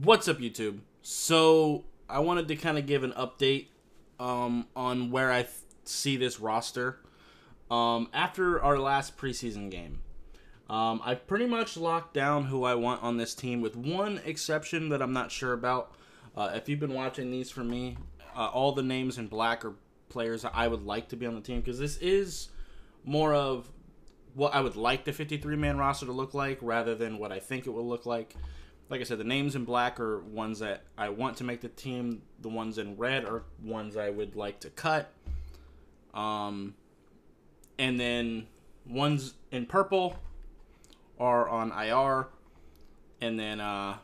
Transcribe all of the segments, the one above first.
What's up, YouTube? So, I wanted to kind of give an update on where I see this roster after our last preseason game. I've pretty much locked down who I want on this team, with one exception that I'm not sure about. If you've been watching these from me, all the names in black are players I would like to be on the team, because this is more of what I would like the 53-man roster to look like rather than what I think it will look like. Like I said, the names in black are ones that I want to make the team. The ones in red are ones I would like to cut. And then ones in purple are on IR. And then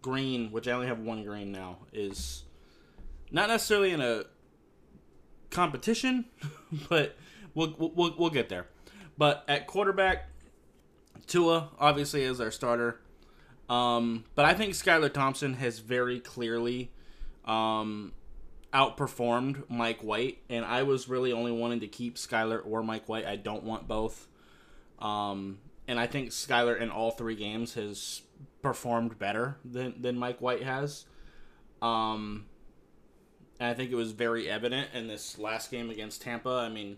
green, which I only have one green now, is not necessarily in a competition, but we'll get there. But at quarterback, Tua obviously is our starter. But I think Skylar Thompson has very clearly outperformed Mike White, and I was really only wanting to keep Skylar or Mike White. I don't want both. And I think Skylar in all three games has performed better than Mike White has. And I think it was very evident in this last game against Tampa. I mean,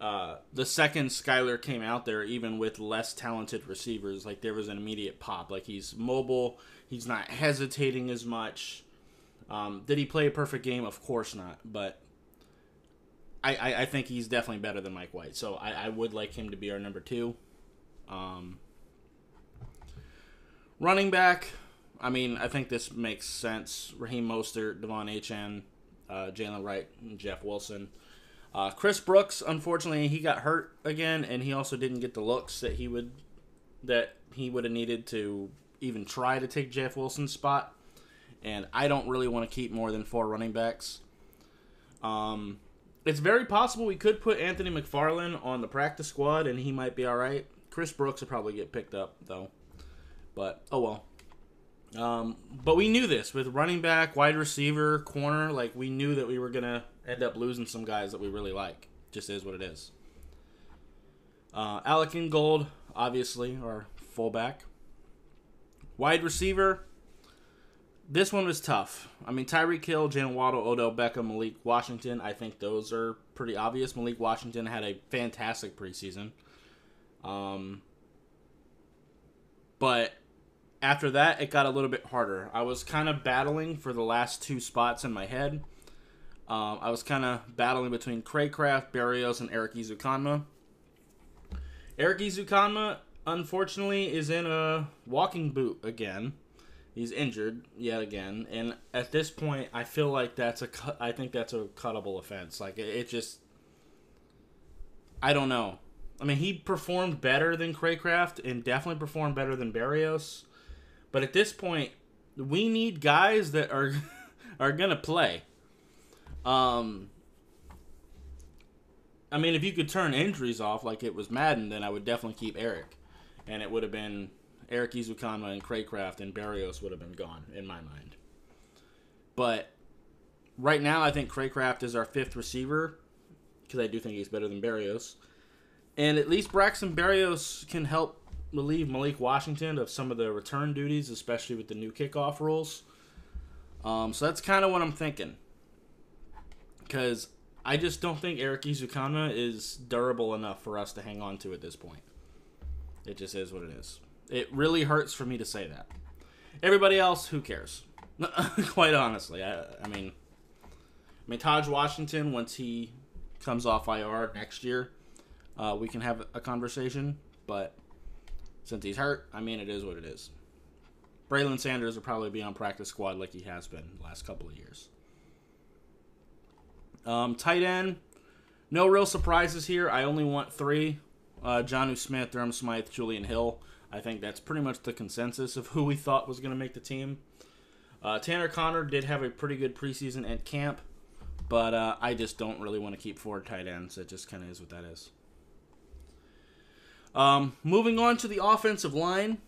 the second Skylar came out there, even with less talented receivers, like, there was an immediate pop. Like, he's mobile. He's not hesitating as much. Did he play a perfect game? Of course not. But I think he's definitely better than Mike White. So I would like him to be our number two. Running back, I mean, I think this makes sense. Raheem Mostert, Devon Achane, Jalen Wright, and Jeff Wilson. Chris Brooks, unfortunately, he got hurt again, and he also didn't get the looks that he would have needed to even try to take Jeff Wilson's spot. And I don't really want to keep more than 4 running backs. It's very possible we could put Anthony McFarland on the practice squad, and he might be all right. Chris Brooks will probably get picked up, though. But, oh well. But we knew this with running back, wide receiver, corner. Like, we knew that we were going to end up losing some guys that we really like. Just is what it is. Alec Ingold, obviously, our fullback. Wide receiver, this one was tough. I mean, Tyreek Hill, Jalen Waddle, Odell Beckham, Malik Washington, I think those are pretty obvious. Malik Washington had a fantastic preseason. But after that, it got a little bit harder. I was kind of battling for the last 2 spots in my head. I was kind of battling between Craycraft, Berrios, and Eric Ezukanma. Eric Ezukanma, unfortunately, is in a walking boot again. He's injured yet again, and at this point, I feel like I think that's a cuttable offense. Like, it just, I don't know. I mean, he performed better than Craycraft and definitely performed better than Berrios. But at this point, we need guys that are gonna play. I mean, if you could turn injuries off like it was Madden, then I would definitely keep Eric. And it would have been Eric Ezukanma and Craycraft, and Berrios would have been gone, in my mind. But right now, I think Craycraft is our 5th receiver, because I do think he's better than Berrios. And at least Braxton Berrios can help relieve Malik Washington of some of the return duties, especially with the new kickoff rules. So that's kind of what I'm thinking. Because I just don't think Eric Ezukanma is durable enough for us to hang on to at this point. It just is what it is. It really hurts for me to say that. Everybody else, who cares? Quite honestly. I mean, Taj Washington, once he comes off IR next year, we can have a conversation. But since he's hurt, I mean, it is what it is. Braylon Sanders will probably be on practice squad like he has been the last couple of years. Tight end, no real surprises here. I only want 3. Jonnu Smith, Durham Smythe, Julian Hill. I think that's pretty much the consensus of who we thought was going to make the team. Tanner Connor did have a pretty good preseason at camp, but I just don't really want to keep 4 tight ends. It just kind of is what that is. Moving on to the offensive line.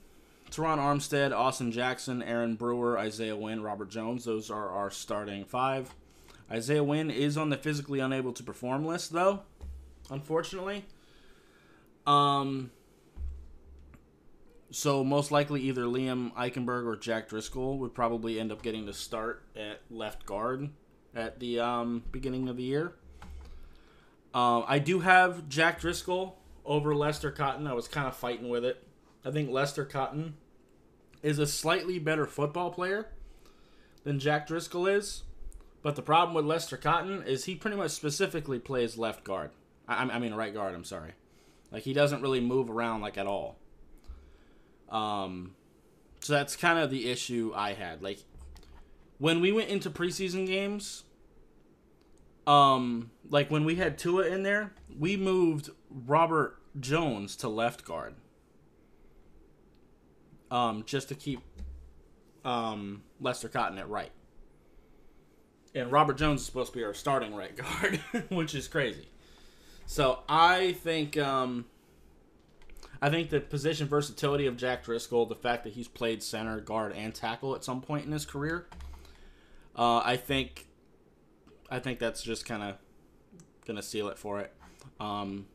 Teron Armstead, Austin Jackson, Aaron Brewer, Isaiah Wynn, Robert Jones. Those are our starting 5. Isaiah Wynn is on the physically unable to perform list, though, unfortunately. So most likely either Liam Eichenberg or Jack Driscoll would probably end up getting the start at left guard at the beginning of the year. I do have Jack Driscoll over Lester Cotton. I was kind of fighting with it. I think Lester Cotton is a slightly better football player than Jack Driscoll is. But the problem with Lester Cotton is he pretty much specifically plays left guard. I mean right guard, I'm sorry. Like, he doesn't really move around, like, at all. So that's kind of the issue I had. Like, when we went into preseason games, like when we had Tua in there, we moved Robert Jones to left guard. Just to keep Lester Cotton at right. And Robert Jones is supposed to be our starting right guard, which is crazy. So I think the position versatility of Jack Driscoll, the fact that he's played center, guard, and tackle at some point in his career, I think that's just kind of gonna seal it for it. And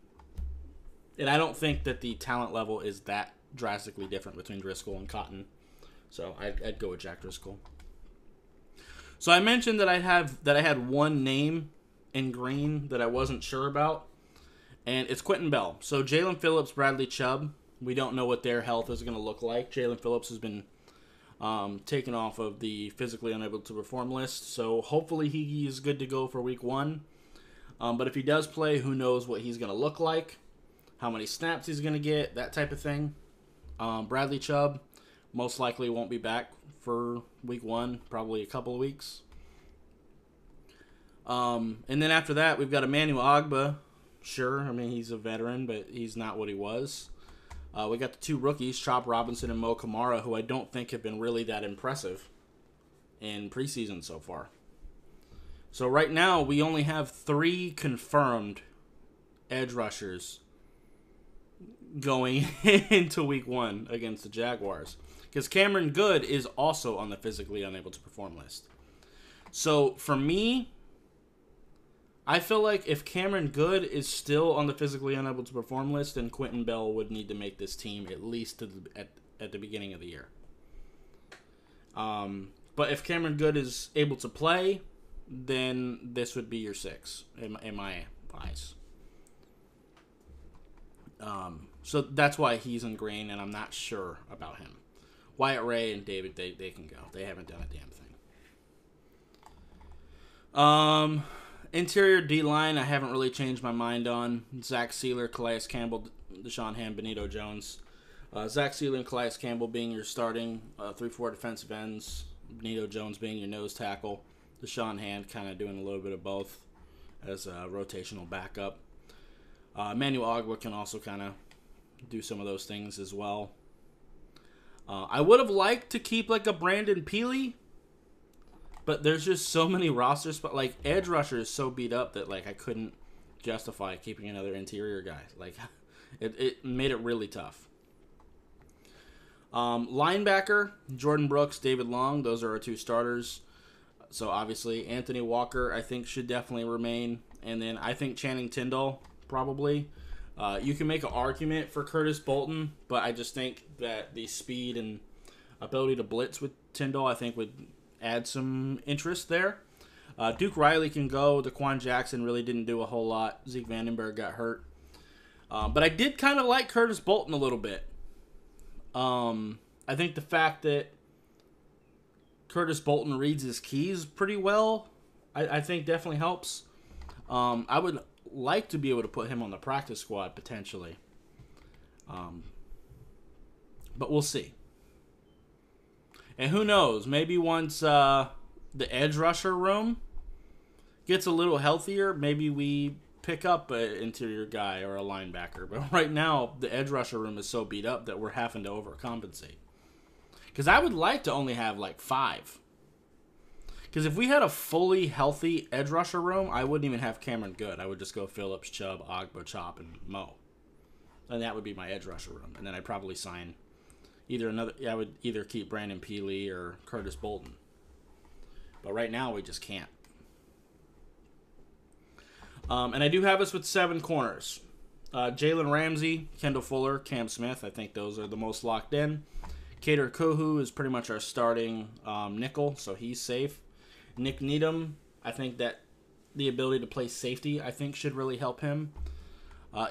I don't think that the talent level is that drastically different between Driscoll and Cotton. So I'd go with Jack Driscoll. So I mentioned that I had one name in green that I wasn't sure about, and it's Quentin Bell. So Jalen Phillips, Bradley Chubb, we don't know what their health is going to look like. Jalen Phillips has been taken off of the physically unable to perform list, so hopefully he is good to go for week 1. But if he does play, who knows what he's going to look like, how many snaps he's going to get, that type of thing. Bradley Chubb most likely won't be back for week 1, probably a couple of weeks. And then after that, we've got Emmanuel Ogbah. Sure, I mean, he's a veteran, but he's not what he was. We got the 2 rookies, Chop Robinson and Mo Kamara, who I don't think have been really that impressive in preseason so far. So right now, we only have 3 confirmed edge rushers going into week 1 against the Jaguars. Because Cameron Good is also on the physically unable to perform list. So for me, I feel like if Cameron Good is still on the physically unable to perform list, then Quentin Bell would need to make this team at least at the beginning of the year. But if Cameron Good is able to play, then this would be your 6 in my eyes. So that's why he's in green, and I'm not sure about him. Wyatt Ray and David, they can go. They haven't done a damn thing. Interior D-line, I haven't really changed my mind on. Zach Sealer, Calais Campbell, Deshaun Ham, Benito Jones. Zach Sealer and Calais Campbell being your starting 3-4 defensive ends. Benito Jones being your nose tackle. Deshaun Hand kind of doing a little bit of both as a rotational backup. Emmanuel Ogbah can also kind of do some of those things as well. I would have liked to keep like a Brandon Peely, but there's just so many roster spots. Like, edge rusher is so beat up that like I couldn't justify keeping another interior guy. Like, it made it really tough. Linebacker, Jordan Brooks, David Long. Those are our 2 starters. So obviously Anthony Walker, I think, should definitely remain. And then I think Channing Tindall, probably. You can make an argument for Curtis Bolton, but I just think that the speed and ability to blitz with Tindall, I think, would add some interest there. Duke Riley can go. Daquan Jackson really didn't do a whole lot. Zeke Vandenberg got hurt. But I did kind of like Curtis Bolton a little bit. I think the fact that Curtis Bolton reads his keys pretty well, I think definitely helps. I would like to be able to put him on the practice squad potentially. But we'll see. And who knows, maybe once the edge rusher room gets a little healthier, maybe we pick up an interior guy or a linebacker. But right now, the edge rusher room is so beat up that we're having to overcompensate. Because I would like to only have like 5. Because if we had a fully healthy edge rusher room, I wouldn't even have Cameron Good. I would just go Phillips, Chubb, Ogbah, Chop, and Mo. And that would be my edge rusher room. And then I'd probably sign I would either keep Brandon Peely or Curtis Bolton. But right now, we just can't. And I do have us with 7 corners. Jalen Ramsey, Kendall Fuller, Cam Smith. I think those are the most locked in. Kader Kohu is pretty much our starting nickel, so he's safe. Nick Needham, I think that the ability to play safety, I think, should really help him.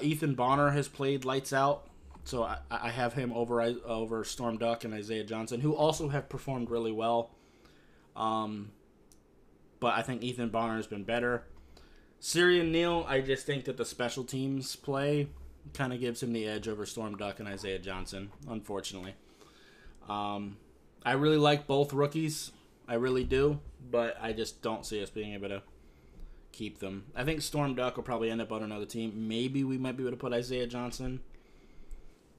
Ethan Bonner has played lights out, so I have him over Storm Duck and Isaiah Johnson, who also have performed really well. But I think Ethan Bonner has been better. Syrian Neal, I just think that the special teams play kind of gives him the edge over Storm Duck and Isaiah Johnson, unfortunately. I really like both rookies. I really do. But I just don't see us being able to keep them. I think Storm Duck will probably end up on another team. Maybe we might be able to put Isaiah Johnson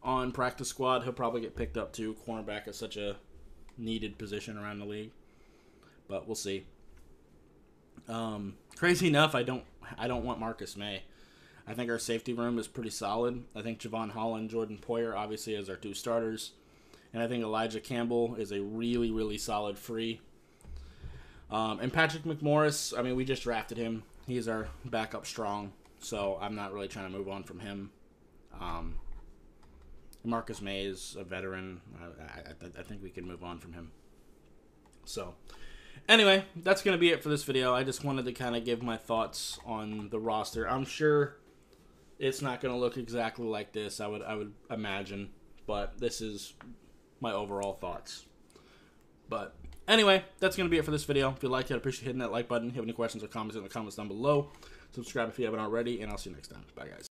on practice squad. He'll probably get picked up too. Cornerback is such a needed position around the league. But we'll see. Crazy enough, I don't want Marcus May. I think our safety room is pretty solid. I think Javon Holland, Jordan Poyer, obviously, as our two starters. And I think Elijah Campbell is a really, really solid free. And Patrick McMorris, I mean, we just drafted him. He's our backup strong, so I'm not really trying to move on from him. Marcus May is a veteran. I think we can move on from him. So, anyway, that's going to be it for this video. I just wanted to kind of give my thoughts on the roster. I'm sure it's not going to look exactly like this, I would imagine, but this is my overall thoughts. But anyway, that's going to be it for this video. If you liked it, I appreciate hitting that like button. If you have any questions or comments in the comments down below. Subscribe if you haven't already, and I'll see you next time. Bye, guys.